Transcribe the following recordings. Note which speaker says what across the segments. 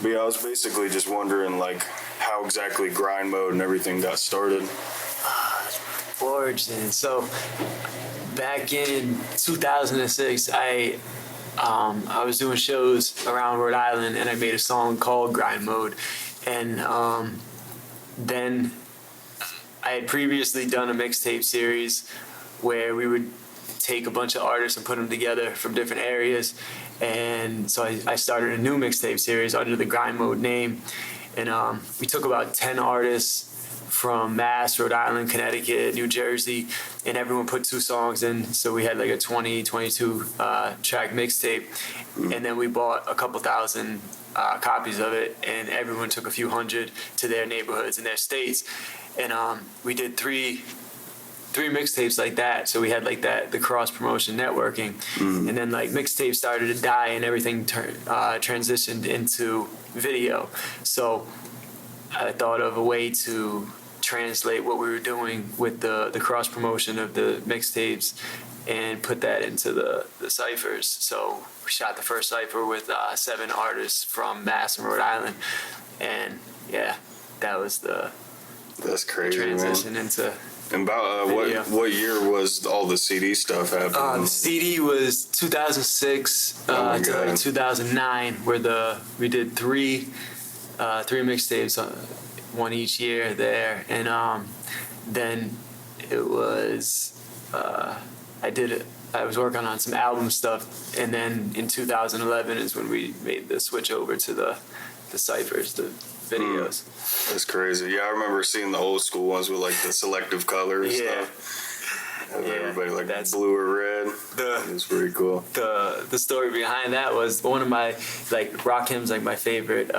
Speaker 1: But yeah, I was basically just wondering, like, how exactly grind mode and everything got started.
Speaker 2: Origin. So back in 2006, I was doing shows around Rhode Island, and I made a song called Grind Mode. And then I had previously done a mixtape series where we would take a bunch of artists and put them together from different areas. And so I started a new mixtape series under the Grind Mode name. And we took about 10 artists from Mass, Rhode Island, Connecticut, New Jersey, and everyone put 2 songs in. So we had like a 22 track mixtape. And then we bought a couple thousand copies of it, and everyone took a few hundred to their neighborhoods and their states. And we did three mixtapes like that. So we had like the cross promotion networking. And then like mixtapes started to die, and everything transitioned into video. So I thought of a way to translate what we were doing with the cross promotion of the mixtapes and put that into the ciphers. So we shot the first cipher with 7 artists from Mass and Rhode Island, and yeah, that was
Speaker 1: That's crazy,
Speaker 2: transition
Speaker 1: man.
Speaker 2: into.
Speaker 1: And about what year was all the CD stuff happening?
Speaker 2: The CD was 2006 to like 2009, where we did three mixtapes, one each year there, and then it was I was working on some album stuff, and then in 2011 is when we made the switch over to the ciphers, the videos.
Speaker 1: That's crazy. Yeah, I remember seeing the old school ones with like the selective colors.
Speaker 2: Yeah.
Speaker 1: Stuff. And
Speaker 2: Yeah,
Speaker 1: everybody like blue or red. It was pretty cool.
Speaker 2: The story behind that was one of my, like, Rakim's like my favorite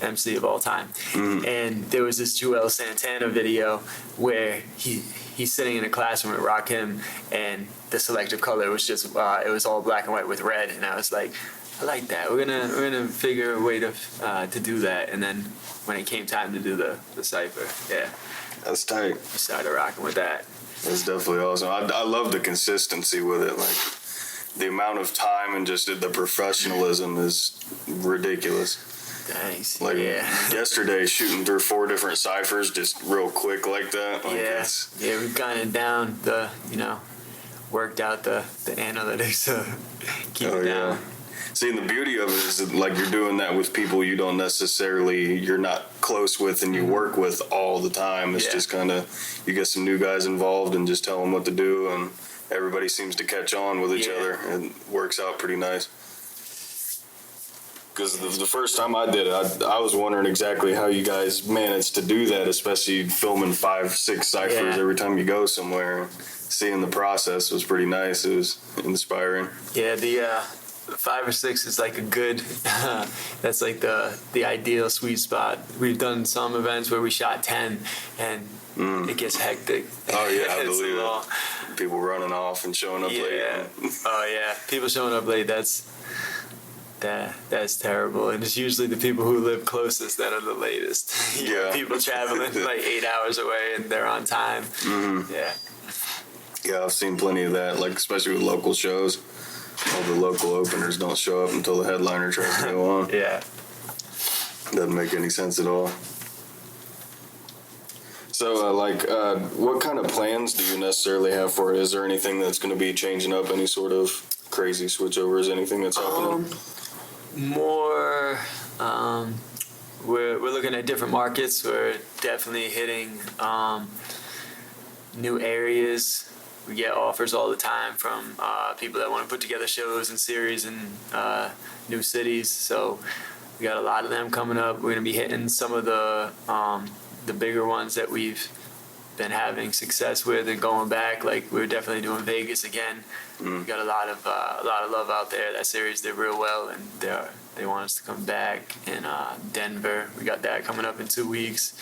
Speaker 2: MC of all time. And there was this Joel Santana video where he's sitting in a classroom with Rakim, and the selective color was just it was all black and white with red, and I was like, I like that. We're gonna figure a way to do that. And then when it came time to do the cipher, yeah,
Speaker 1: that's tight.
Speaker 2: We started rocking with that.
Speaker 1: That's definitely awesome. I love the consistency with it. Like, the amount of time and just the professionalism is ridiculous.
Speaker 2: Nice.
Speaker 1: Like,
Speaker 2: yeah.
Speaker 1: Yesterday, shooting through 4 different ciphers just real quick like that. Like,
Speaker 2: yeah, we've gotten down worked out the analytics to keep it down.
Speaker 1: Yeah. See, and the beauty of it is that, like, you're doing that with people you're not close with and you work with all the time. It's just kind of, you get some new guys involved and just tell them what to do, and everybody seems to catch on with each other, and it works out pretty nice. Because the first time I did it, I was wondering exactly how you guys managed to do that, especially filming 5-6 ciphers every time you go somewhere. Seeing the process was pretty nice. It was inspiring. Yeah, the 5 or 6 is like a good, that's like the ideal sweet spot. We've done some events where we shot 10, and it gets hectic. Oh yeah, I believe it. People running off and showing up late.
Speaker 2: Oh yeah, people showing up late, that's terrible. And it's usually the people who live closest that are the latest. People traveling like 8 hours away and they're on time.
Speaker 1: Yeah, I've seen plenty of that, like, especially with local shows. All the local openers don't show up until the headliner tries to go on. Doesn't make any sense at all. So, what kind of plans do you necessarily have for it? Is there anything that's going to be changing up? Any sort of crazy switchovers? Anything that's happening?
Speaker 2: We're looking at different markets. We're definitely hitting new areas. We get offers all the time from people that want to put together shows and series in new cities. So we got a lot of them coming up. We're going to be hitting some of the bigger ones that we've been having success with and going back. Like, we're definitely doing Vegas again. We got a lot of love out there. That series did real well, and they want us to come back. In Denver, we got that coming up in 2 weeks.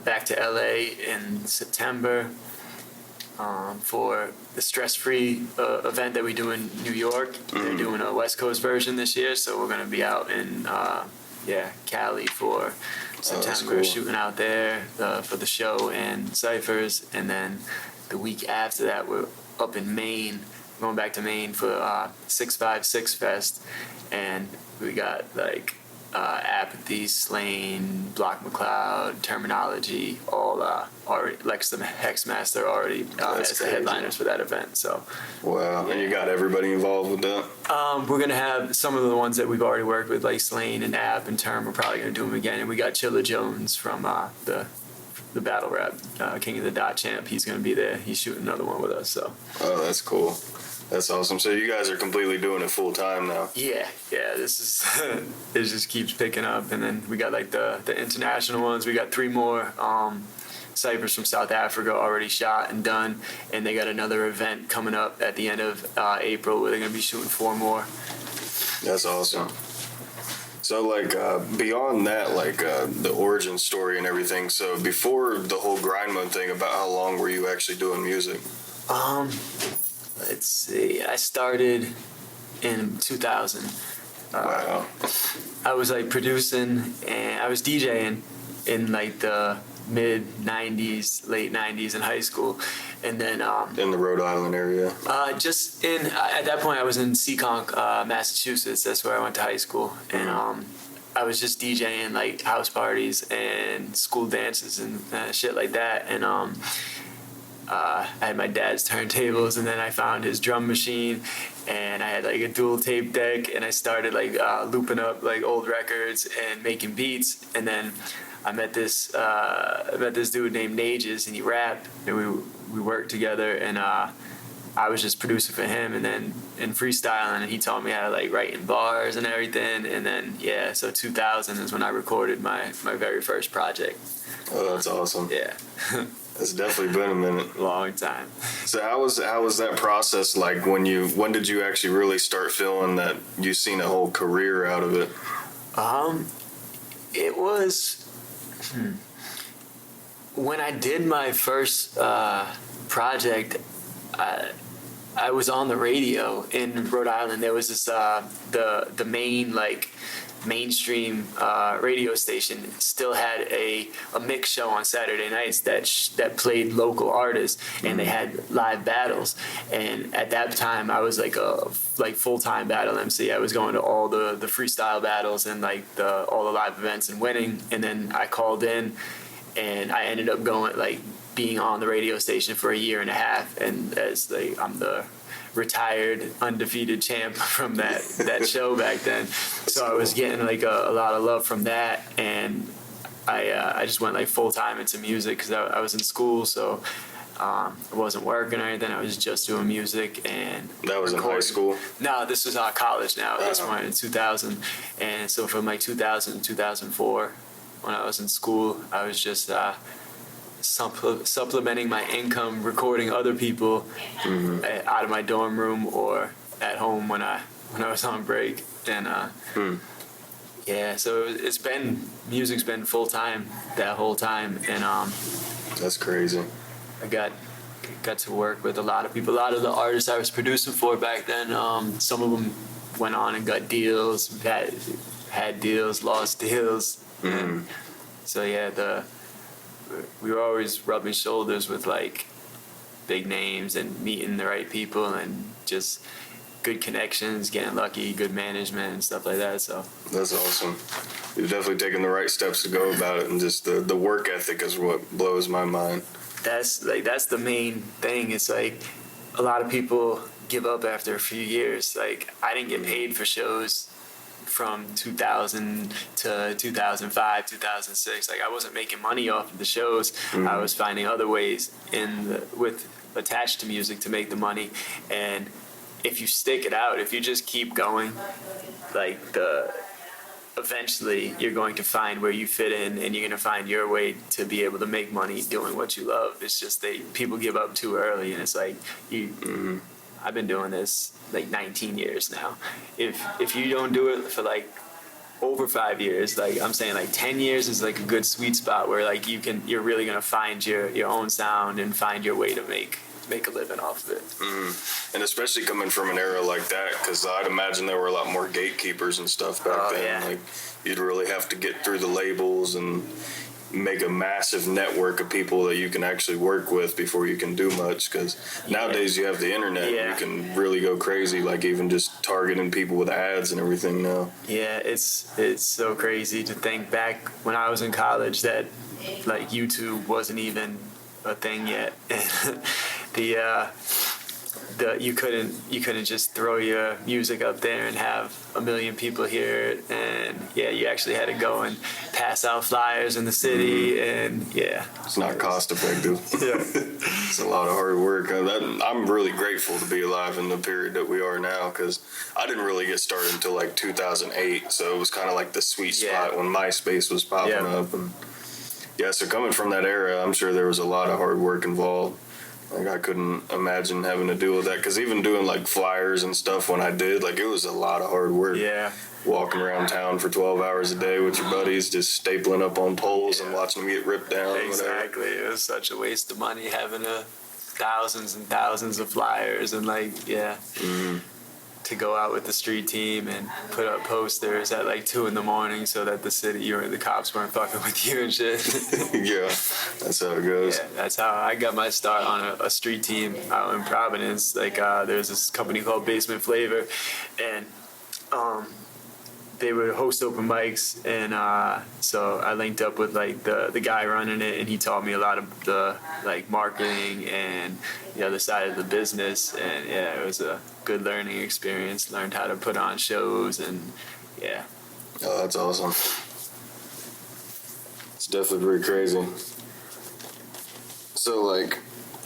Speaker 2: Back to LA in September for the stress-free event that we do in New York. They're doing a West Coast version this year, so we're going to be out in Cali for September, cool. Shooting out there for the show and ciphers, and then the week after that we're up in Maine going back to Maine for 656 Fest, and we got like Apathy, Slain, Block McCloud, Terminology, all already, Lex the Hexmaster already as the headliners for that event. So,
Speaker 1: wow,
Speaker 2: yeah.
Speaker 1: And you got everybody involved with that?
Speaker 2: We're gonna have some of the ones that we've already worked with, like Slain and App and Term. We're probably gonna do them again, and we got Chilla Jones from the battle rap King of the Dot champ. He's gonna be there. He's shooting another one with us. So.
Speaker 1: Oh, that's cool. That's awesome. So you guys are completely doing it full time now?
Speaker 2: Yeah. This is it just keeps picking up, and then we got like the international ones. We got 3 more Cyphers from South Africa already shot and done, and they got another event coming up at the end of April where they're gonna be shooting 4 more.
Speaker 1: That's awesome. So like beyond that, like the origin story and everything. So before the whole grind mode thing, about how long were you actually doing music?
Speaker 2: Let's see. I started in 2000.
Speaker 1: Wow.
Speaker 2: I was like producing and I was DJing in like the mid 90s, late 90s in high school, and then
Speaker 1: in the Rhode Island area.
Speaker 2: Just in at that point I was in Seekonk, Massachusetts. That's where I went to high school, and I was just DJing like house parties and school dances and shit like that, and I had my dad's turntables, and then I found his drum machine, and I had like a dual tape deck, and I started like looping up like old records and making beats, and then I met this dude named Nages, and he rapped, and we worked together, and I was just producing for him, and then in freestyling, and he taught me how to like write in bars and everything, and then so 2000 is when I recorded my very first project.
Speaker 1: Oh, that's awesome.
Speaker 2: Yeah.
Speaker 1: It's definitely been a minute.
Speaker 2: Long time.
Speaker 1: So how was that process like when did you actually really start feeling that you seen a whole career out of it?
Speaker 2: It was when I did my first project. I was on the radio in Rhode Island. There was this the main like mainstream radio station still had a mix show on Saturday nights that played local artists, and they had live battles. And at that time, I was like a full-time battle MC. I was going to all the freestyle battles and like all the live events and winning. And then I called in, and I ended up being on the radio station for a year and a half, and I'm the retired undefeated champ from that show back then. So I was getting like a lot of love from that, and I just went like full time into music because I was in school, so I wasn't working or anything. I was just doing music. And
Speaker 1: that was
Speaker 2: recording.
Speaker 1: In high school?
Speaker 2: No, this was college now at this point in 2000. And so from like 2000 to 2004, when I was in school, I was just supplementing my income recording other people out of my dorm room or at home when I was on break. And so music's been full time that whole time. And
Speaker 1: that's crazy.
Speaker 2: I got to work with a lot of people. A lot of the artists I was producing for back then, some of them went on and got deals, had deals, lost deals. And so we were always rubbing shoulders with like big names and meeting the right people and just good connections, getting lucky, good management and stuff like that. So
Speaker 1: that's awesome. You've definitely taken the right steps to go about it, and just the work ethic is what blows my mind.
Speaker 2: That's the main thing. It's like a lot of people give up after a few years. Like I didn't get paid for shows from 2000 to 2005, 2006. Like I wasn't making money off of the shows. I was finding other ways attached to music to make the money. And if you stick it out, if you just keep going, like eventually you're going to find where you fit in, and you're going to find your way to be able to make money doing what you love. It's just people give up too early, and it's like I've been doing this like 19 years now. If you don't do it for like over 5 years, like I'm saying like 10 years is like a good sweet spot where like you're really gonna find your own sound and find your way to make a living off of it.
Speaker 1: And especially coming from an era like that, because I'd imagine there were a lot more gatekeepers and stuff back then.
Speaker 2: Yeah.
Speaker 1: Like you'd really have to get through the labels and make a massive network of people that you can actually work with before you can do much, because nowadays you have the internet and you can really go crazy, like even just targeting people with ads and everything now.
Speaker 2: Yeah, it's so crazy to think back when I was in college that like YouTube wasn't even a thing yet. You couldn't just throw your music up there and have a million people hear it, and you actually had to go and pass out flyers in the city, and
Speaker 1: it's not cost effective. It's a lot of hard work. I'm really grateful to be alive in the period that we are now, because I didn't really get started until like 2008, so it was kind of like the sweet spot when MySpace was popping up, and so coming from that era, I'm sure there was a lot of hard work involved. Like, I couldn't imagine having to deal with that, because even doing like flyers and stuff when I did, like, it was a lot of hard work. Walking around town for 12 hours a day with your buddies, just stapling up on poles and watching them get ripped down.
Speaker 2: Exactly. It was such a waste of money having thousands and thousands of flyers and to go out with the street team and put up posters at like 2 a.m. so that the cops weren't fucking with you and shit.
Speaker 1: That's how it goes.
Speaker 2: That's how I got my start on a street team out in Providence. Like, there's this company called Basement Flavor, and they would host open mics, and so I linked up with like the guy running it, and he taught me a lot of the like marketing and the other side of the business, and it was a good learning experience. Learned how to put on shows, and
Speaker 1: Oh, that's awesome. It's definitely pretty crazy. So like,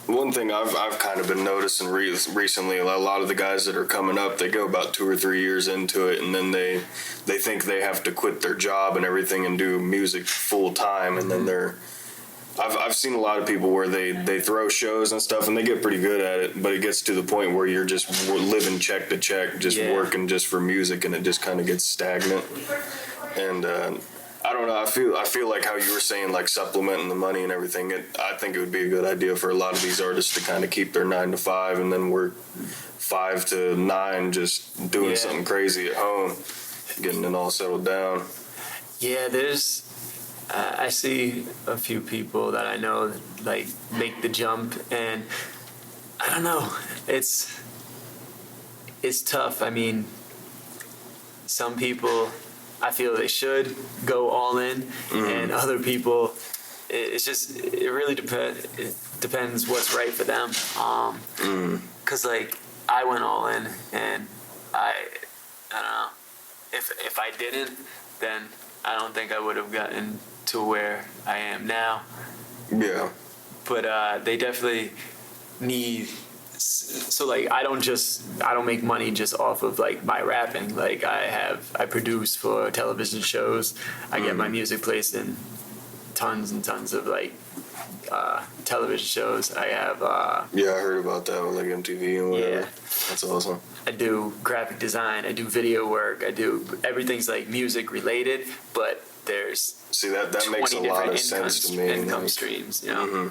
Speaker 1: one thing I've kind of been noticing recently, a lot of the guys that are coming up, they go about 2 or 3 years into it, and then they think they have to quit their job and everything and do music full time, and then I've seen a lot of people where they throw shows and stuff and they get pretty good at it, but it gets to the point where you're just living check to check, just working just for music, and it just kind of gets stagnant. And I don't know. I feel like how you were saying, like supplementing the money and everything. I think it would be a good idea for a lot of these artists to kind of keep their 9 to 5 and then work 5 to 9, just doing something crazy at home, getting it all settled down.
Speaker 2: There's. I see a few people that I know like make the jump, and I don't know. It's tough. I mean, some people, I feel they should go all in, and other people, it really depends what's right for them. 'Cause like I went all in, and I don't know, if I didn't, then I don't think I would have gotten to where I am now. But they definitely need. So like I don't make money just off of like my rapping. Like I produce for television shows. I get my music placed in tons and tons of like television shows. I have I
Speaker 1: heard about that with like MTV and whatever. That's awesome.
Speaker 2: I do graphic design, I do video work, I do everything's like music related, but there's
Speaker 1: that makes a lot of sense to me.
Speaker 2: Income streams, you know.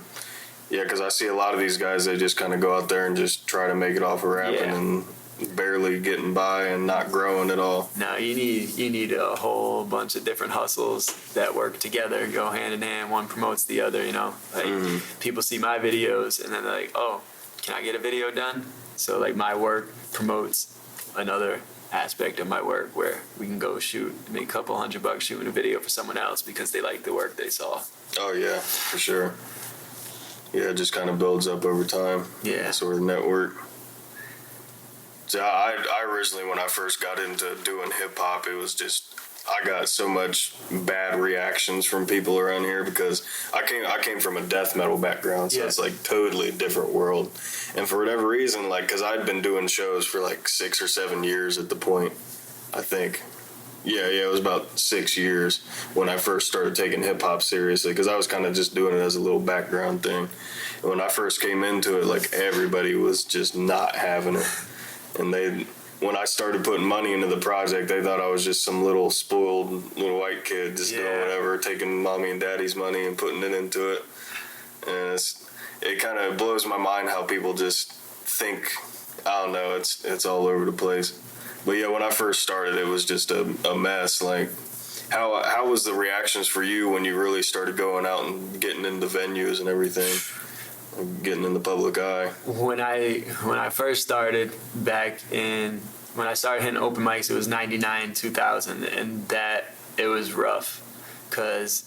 Speaker 1: Yeah, because I see a lot of these guys, they just kind of go out there and just try to make it off of rapping and barely getting by and not growing at all.
Speaker 2: No, you need a whole bunch of different hustles that work together, go hand in hand. One promotes the other, you know. Like people see my videos and then they're like, "Oh, can I get a video done?" So like my work promotes another aspect of my work where we can go make a couple $100 shooting a video for someone else because they like the work they saw.
Speaker 1: Oh yeah, for sure. Yeah, it just kind of builds up over time.
Speaker 2: Yeah.
Speaker 1: Sort of network. So I originally, when I first got into doing hip hop, it was just, I got so much bad reactions from people around here because I came from a death metal background, so it's like totally a different world. And for whatever reason, like, because I'd been doing shows for like 6 or 7 years at the point, I think. Yeah, it was about 6 years when I first started taking hip hop seriously, because I was kind of just doing it as a little background thing. And when I first came into it, like, everybody was just not having it. And when I started putting money into the project, they thought I was just some little spoiled little white kid just doing whatever, taking mommy and daddy's money and putting it into it. And it kind of blows my mind how people just think, I don't know, it's all over the place. But yeah, when I first started, it was just a mess. Like, How was the reactions for you when you really started going out and getting into venues and everything, getting in the public eye?
Speaker 2: When I first started when I started hitting open mics, it was 99, 2000, and that it was rough because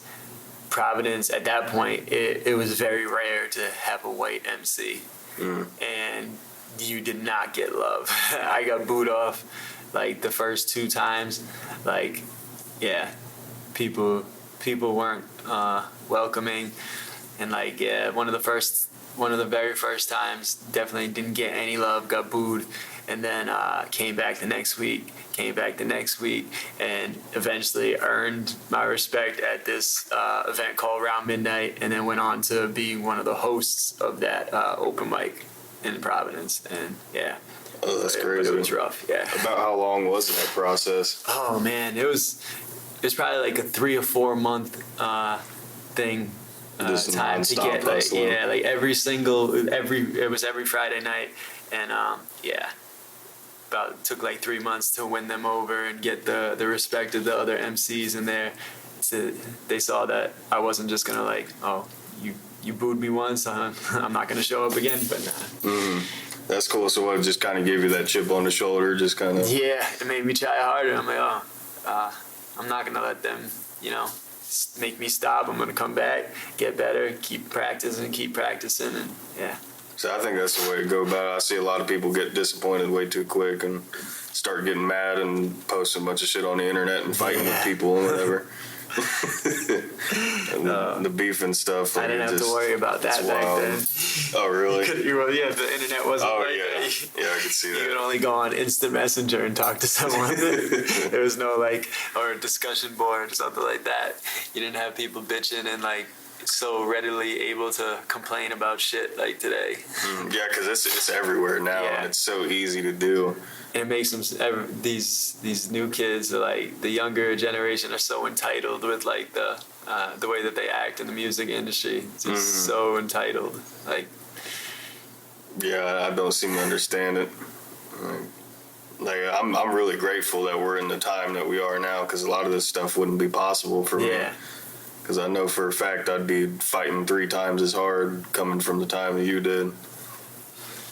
Speaker 2: Providence at that point it was very rare to have a white MC, and you did not get love. I got booed off like the first 2 times. Like, yeah, people weren't welcoming, and like, yeah, one of the very first times definitely didn't get any love, got booed, and then came back the next week, and eventually earned my respect at this event called Around Midnight, and then went on to being one of the hosts of that open mic in Providence. And yeah.
Speaker 1: Oh, that's crazy.
Speaker 2: But it was rough, yeah.
Speaker 1: About how long was that process?
Speaker 2: Oh man, it was probably like a 3 or 4 month thing. Time to get like every Friday night, and took like 3 months to win them over and get the respect of the other MCs in there. So they saw that I wasn't just gonna like, oh, you booed me once, I'm not gonna show up again. But
Speaker 1: That's cool. So what, just kind of gave you that chip on the shoulder, just kind of?
Speaker 2: Yeah, it made me try harder. I'm like, I'm not gonna let them, make me stop. I'm gonna come back, get better, keep practicing, and yeah.
Speaker 1: So I think that's the way to go about it. I see a lot of people get disappointed way too quick and start getting mad and posting a bunch of shit on the internet and fighting with people and whatever. And the beef and stuff.
Speaker 2: I didn't have to worry about that back then.
Speaker 1: Oh, really?
Speaker 2: Yeah, the internet wasn't
Speaker 1: yeah, I could see that.
Speaker 2: You could only go on Instant Messenger and talk to someone. There was no or a discussion board or something like that. You didn't have people bitching and so readily able to complain about shit like today.
Speaker 1: Yeah, because it's everywhere now, and it's so easy to do.
Speaker 2: And it makes them, these new kids, the younger generation, are so entitled with the way that they act in the music industry. It's just so entitled.
Speaker 1: Yeah, I don't seem to understand it. I'm really grateful that we're in the time that we are now, because a lot of this stuff wouldn't be possible for me.
Speaker 2: Yeah.
Speaker 1: Because I know for a fact I'd be fighting 3 times as hard coming from the time that you did.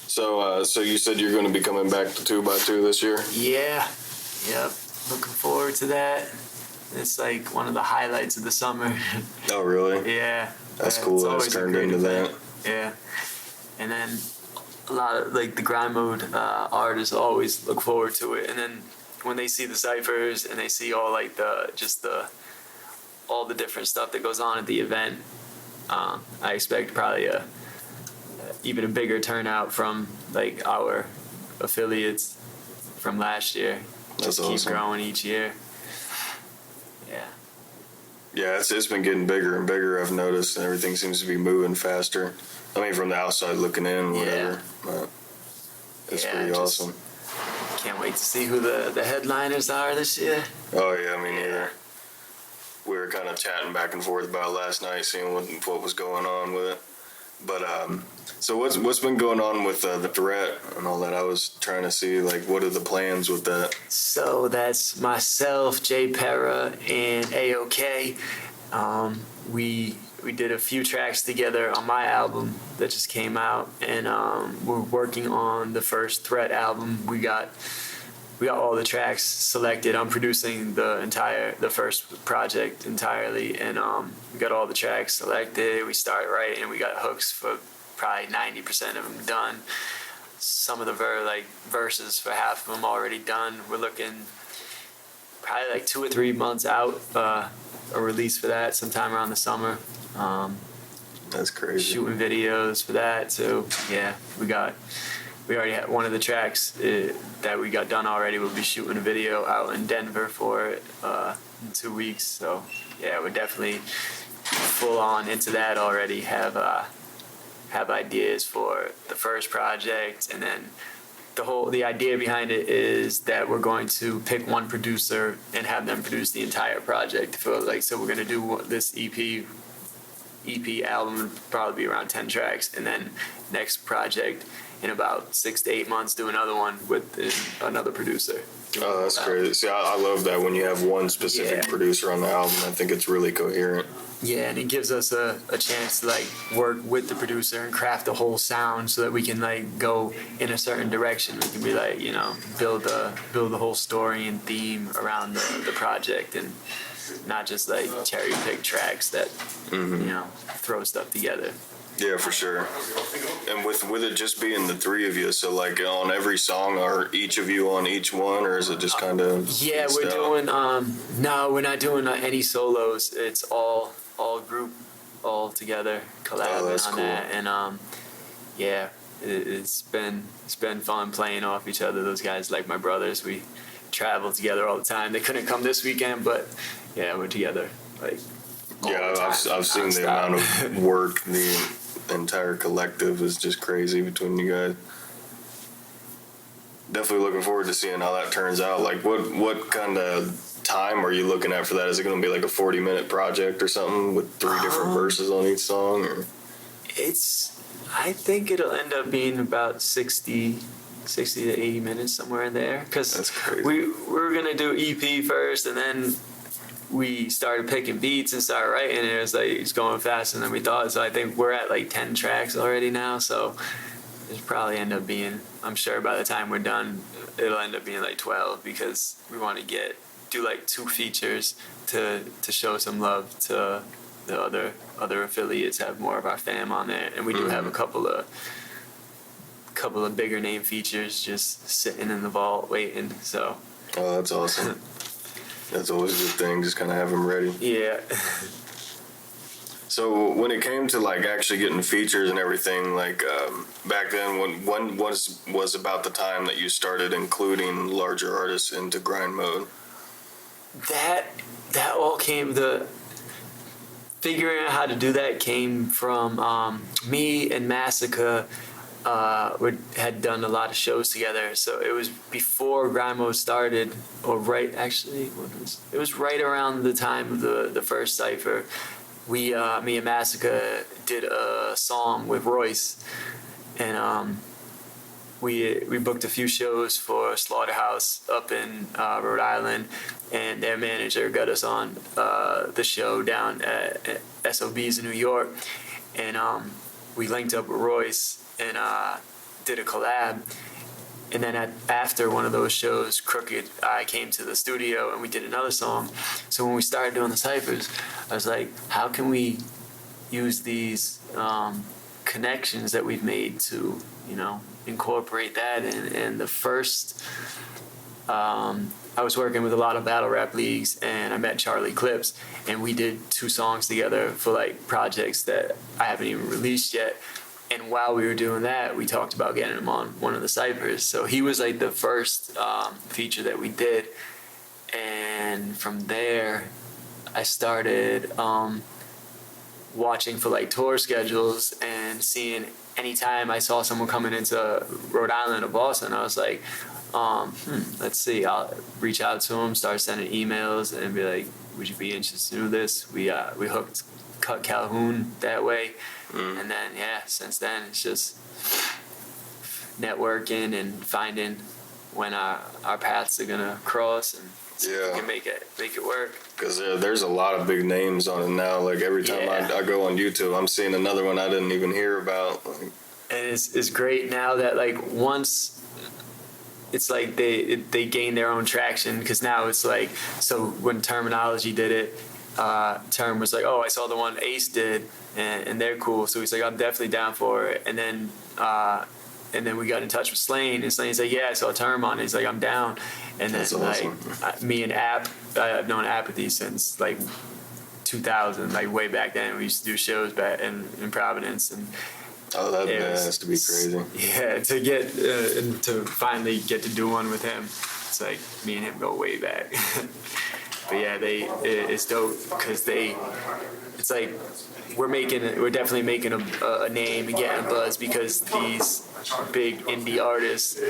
Speaker 1: So you said you're going to be coming back to 2x2 this year?
Speaker 2: Yeah. Yep. Looking forward to that. It's like one of the highlights of the summer.
Speaker 1: Oh, really?
Speaker 2: Yeah.
Speaker 1: That's cool that it's turned into that.
Speaker 2: Yeah. And then a lot of the grind mode artists always look forward to it. And then when they see the ciphers and they see all all the different stuff that goes on at the event, I expect probably even a bigger turnout from our affiliates from last year.
Speaker 1: That's
Speaker 2: Just keep
Speaker 1: awesome.
Speaker 2: growing each year. Yeah.
Speaker 1: Yeah, it's been getting bigger and bigger, I've noticed, and everything seems to be moving faster. I mean, from the outside looking in, whatever. But it's pretty awesome.
Speaker 2: Can't wait to see who the headliners are this year.
Speaker 1: Oh, yeah, me neither. We were kind of chatting back and forth about it last night, seeing what was going on with it. But so what's been going on with the threat and all that? I was trying to see what are the plans with that.
Speaker 2: So that's myself, Jay Pera, and AOK. We did a few tracks together on my album that just came out, and we're working on the first Threat album. We got all the tracks selected. I'm producing the first project entirely, and we got all the tracks selected. We started writing, and we got hooks for probably 90% of them done. Some of the verses for half of them already done. We're looking probably 2 or 3 months out, a release for that sometime around the summer.
Speaker 1: That's crazy.
Speaker 2: Shooting videos for that. So yeah, we already had one of the tracks that we got done already. We'll be shooting a video out in Denver for it in 2 weeks. So yeah, we're definitely full on into that already. Have ideas for the first project, and then the idea behind it is that we're going to pick one producer and have them produce the entire project. So we're gonna do this EP album would probably be around 10 tracks, and then next project in about 6 to 8 months do another one with another producer.
Speaker 1: Oh, that's crazy. See, I love that when you have one specific producer on the album. I think it's really coherent.
Speaker 2: Yeah, and it gives us a chance to like work with the producer and craft a whole sound so that we can like go in a certain direction. We can be like, you know, build the whole story and theme around the project, and not just like cherry pick tracks that you know, throw stuff together.
Speaker 1: Yeah, for sure. And with it just being the three of you, so like on every song, are each of you on each one, or is it just kind of?
Speaker 2: Yeah, we're doing. No, we're not doing any solos. It's all group, all together, collaborating on that, and yeah, it's been fun playing off each other. Those guys, like my brothers, we travel together all the time. They couldn't come this weekend, but yeah, we're together like.
Speaker 1: Yeah, I've seen the amount of work. The entire collective is just crazy between you guys. Definitely looking forward to seeing how that turns out. Like, what kind of time are you looking at for that? Is it going to be like a 40-minute project or something with 3 different verses on each song? Or?
Speaker 2: I think it'll end up being about 60 to 80 minutes, somewhere in there. Because we were going to do EP first, and then we started picking beats and started writing, and it was like it's going faster than we thought. So I think we're at like 10 tracks already now. So it'll probably end up being, I'm sure by the time we're done, it'll end up being like 12, because we want to do like 2 features to show some love to the other affiliates, have more of our fam on there, and we do have a couple of bigger name features just sitting in the vault waiting. So.
Speaker 1: Oh, that's awesome. That's always a good thing, just kind of have them ready.
Speaker 2: Yeah.
Speaker 1: So when it came to like actually getting features and everything, like back then, when was about the time that you started including larger artists into grind mode? That
Speaker 2: all came, the figuring out how to do that came from me and Massacre. We had done a lot of shows together, so it was before grind mode started, or it was right around the time of the first Cypher. Me and Massacre did a song with Royce, and we booked a few shows for Slaughterhouse up in Rhode Island, and their manager got us on the show down at SOB's in New York, and we linked up with Royce and did a collab. And then after one of those shows, Crooked, I came to the studio and we did another song. So when we started doing the Cyphers, I was like, how can we use these connections that we've made to, you know, incorporate that in? And the first, I was working with a lot of battle rap leagues, and I met Charlie Clips, and we did 2 songs together for like projects that I haven't even released yet. And while we were doing that, we talked about getting him on one of the Cyphers. So he was like the first feature that we did. And from there, I started watching for like tour schedules and seeing anytime I saw someone coming into Rhode Island or Boston, I was like, let's see. I'll reach out to him, start sending emails, and be like, would you be interested to do this? We hooked Cut Calhoun that way. And then, yeah, since then, it's just networking and finding when our paths are going to cross, and so we can make it work.
Speaker 1: Because there's a lot of big names on it now. Like, every time I go on YouTube, I'm seeing another one I didn't even hear about.
Speaker 2: And it's great now that, like, once it's like they gain their own traction, because now it's like, so when Terminology did it, Term was like, oh, I saw the one Ace did, and they're cool. So he's like, I'm definitely down for it. And then we got in touch with Slane, and Slane's like, yeah, I saw Term on it. He's like, I'm down. And then awesome. Like me and App, I've known Apathy since like 2000, like way back then. We used to do shows back in Providence, and
Speaker 1: that has to be crazy.
Speaker 2: Yeah, to get to finally get to do one with him, it's like me and him go way back. But yeah, it's dope because it's like we're definitely making a name and getting a buzz, because these big indie artists,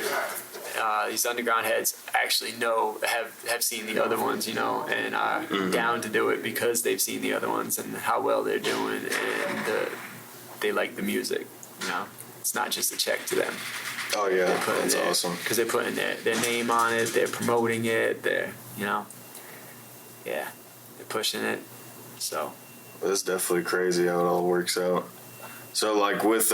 Speaker 2: these underground heads actually have seen the other ones, you know, and are down to do it because they've seen the other ones and how well they're doing, and they like the music, you know. it's not just a check to them.
Speaker 1: Oh yeah, that's awesome.
Speaker 2: Because they're putting their name on it, they're promoting it, they're pushing it. So
Speaker 1: it's definitely crazy how it all works out. So like with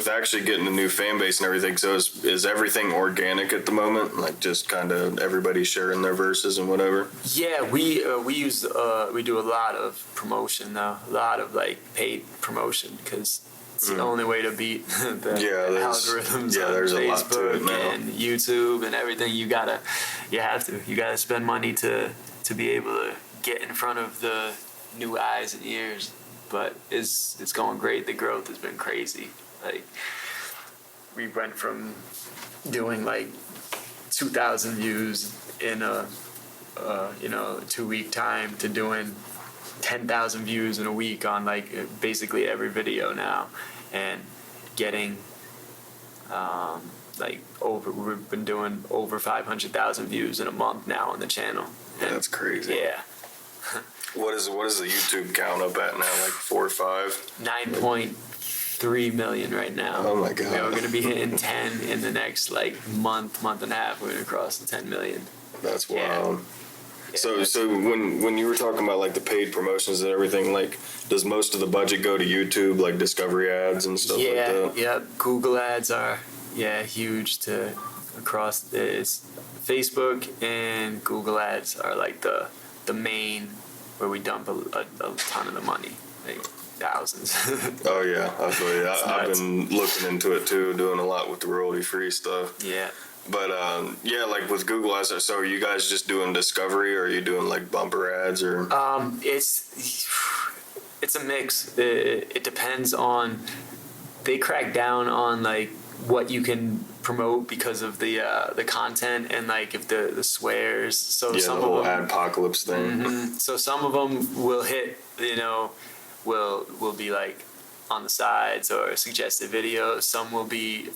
Speaker 1: actually getting a new fan base and everything, so is everything organic at the moment? Like just kind of everybody sharing their verses and whatever?
Speaker 2: Yeah, we do a lot of promotion now, a lot of like paid promotion, because it's the only way to beat the algorithms on
Speaker 1: there's
Speaker 2: Facebook
Speaker 1: a lot to it now.
Speaker 2: and YouTube and everything. You gotta spend money to be able to get in front of the new eyes and ears. But it's going great. The growth has been crazy. Like, we went from doing like 2,000 views in a 2-week time to doing 10,000 views in a week on like basically every video now, and getting we've been doing over 500,000 views in a month now on the channel. And
Speaker 1: that's crazy.
Speaker 2: Yeah.
Speaker 1: What is the YouTube count up at now? Like 4 or 5?
Speaker 2: 9.3 million right now.
Speaker 1: Oh my god.
Speaker 2: We're gonna be hitting 10 in the next like month and a half. We're gonna cross the 10 million.
Speaker 1: That's wild.
Speaker 2: Yeah,
Speaker 1: so when you were talking about like the paid promotions and everything, like does most of the budget go to YouTube, like discovery ads and stuff like that?
Speaker 2: Yeah. Google ads are huge across it's Facebook, and Google ads are like the main where we dump a ton of the money, like thousands.
Speaker 1: Oh yeah, I've been looking into it too, doing a lot with the royalty-free stuff.
Speaker 2: Yeah.
Speaker 1: But like with Google ads, so are you guys just doing discovery, or are you doing like bumper ads, or?
Speaker 2: It's a mix. It depends on. They crack down on like what you can promote because of the content, and like if the swears. So some
Speaker 1: the whole
Speaker 2: of them,
Speaker 1: adpocalypse thing.
Speaker 2: Mm-hmm. So some of them will hit. Will be like on the sides or suggested videos. Some will be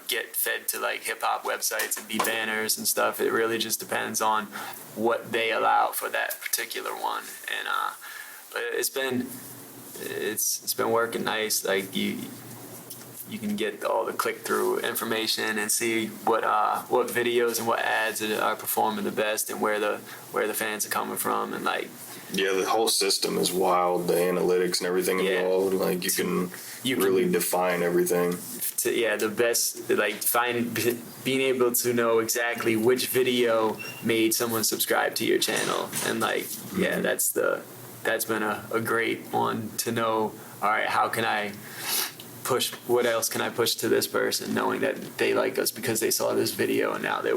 Speaker 2: get fed to like hip hop websites and be banners and stuff. It really just depends on what they allow for that particular one. And but it's been working nice. Like you can get all the click-through information and see what videos and what ads are performing the best, and where the fans are coming from, and like.
Speaker 1: Yeah, the whole system is wild. The analytics and everything involved. Like you can really define everything.
Speaker 2: The best, like being able to know exactly which video made someone subscribe to your channel, and like that's been a great one to know. All right, how can I push? What else can I push to this person, knowing that they like us because they saw this video and now they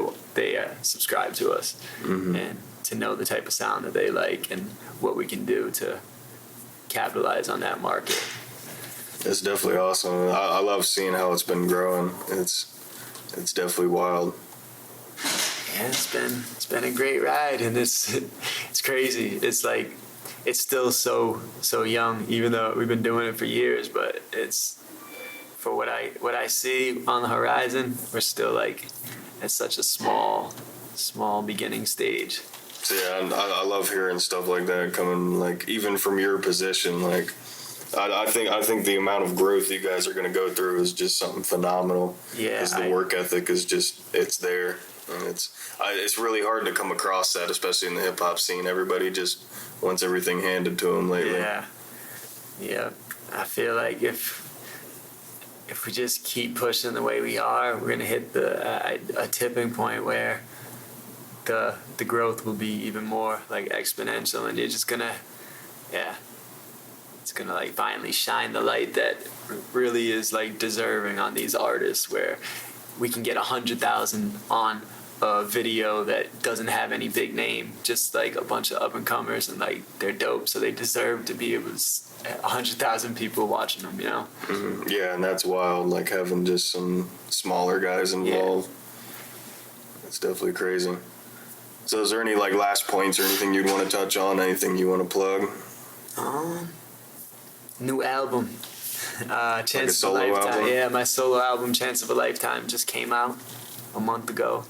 Speaker 2: subscribe to us, and to know the type of sound that they like and what we can do to capitalize on that market.
Speaker 1: It's definitely awesome. I love seeing how it's been growing. It's definitely wild.
Speaker 2: Yeah, it's been a great ride, and it's crazy. It's like it's still so young, even though we've been doing it for years. But it's for what I see on the horizon, we're still like at such a small beginning stage.
Speaker 1: So yeah, I love hearing stuff like that coming, like even from your position. Like I think the amount of growth you guys are going to go through is just something phenomenal.
Speaker 2: Yeah,
Speaker 1: because the work ethic is it's there, and it's really hard to come across that, especially in the hip hop scene. Everybody just wants everything handed to them lately.
Speaker 2: Yeah. I feel like if we just keep pushing the way we are, we're gonna hit a tipping point where the growth will be even more like exponential, and you're just gonna it's gonna like finally shine the light that really is like deserving on these artists, where we can get 100,000 on a video that doesn't have any big name, just like a bunch of up and comers, and like they're dope, so they deserve to be able to 100,000 people watching them, you know?
Speaker 1: Mm-hmm. Yeah, and that's wild, like having just some smaller guys involved. It's definitely crazy. So is there any like last points or anything you'd want to touch on? Anything you want to plug?
Speaker 2: New album. Chance
Speaker 1: of a Lifetime.
Speaker 2: Album? Yeah, my solo album, Chance of a Lifetime, just came out a month ago.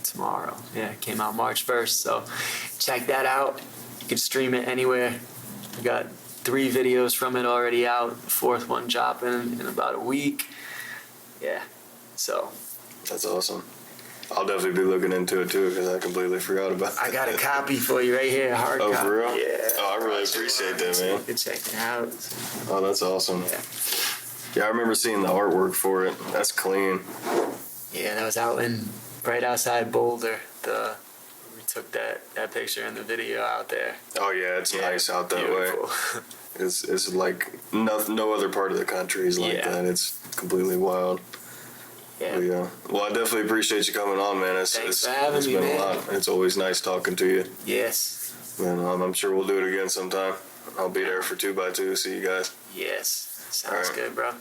Speaker 2: Tomorrow. Yeah, it came out March 1st, so check that out. You can stream it anywhere. We got 3 videos from it already out. The 4th one dropping in about a week. Yeah. So.
Speaker 1: That's awesome. I'll definitely be looking into it too because I completely forgot about it.
Speaker 2: I got a copy for you right here, hard copy.
Speaker 1: Oh, for real?
Speaker 2: Yeah.
Speaker 1: Oh, I really appreciate that, man.
Speaker 2: You can check it out.
Speaker 1: Oh, that's awesome.
Speaker 2: Yeah.
Speaker 1: Yeah, I remember seeing the artwork for it. That's clean.
Speaker 2: Yeah, that was right outside Boulder. We took that picture and the video out there.
Speaker 1: Oh yeah, it's nice out that
Speaker 2: beautiful.
Speaker 1: way. It's like no other part of the country is like that. It's completely wild.
Speaker 2: Yeah.
Speaker 1: Yeah. Well, I definitely appreciate you coming on, man.
Speaker 2: Thanks for having me,
Speaker 1: been
Speaker 2: man.
Speaker 1: a lot. It's always nice talking to you.
Speaker 2: Yes.
Speaker 1: And I'm sure we'll do it again sometime. I'll be there for 2x2. See you guys.
Speaker 2: Yes. Sounds good, bro.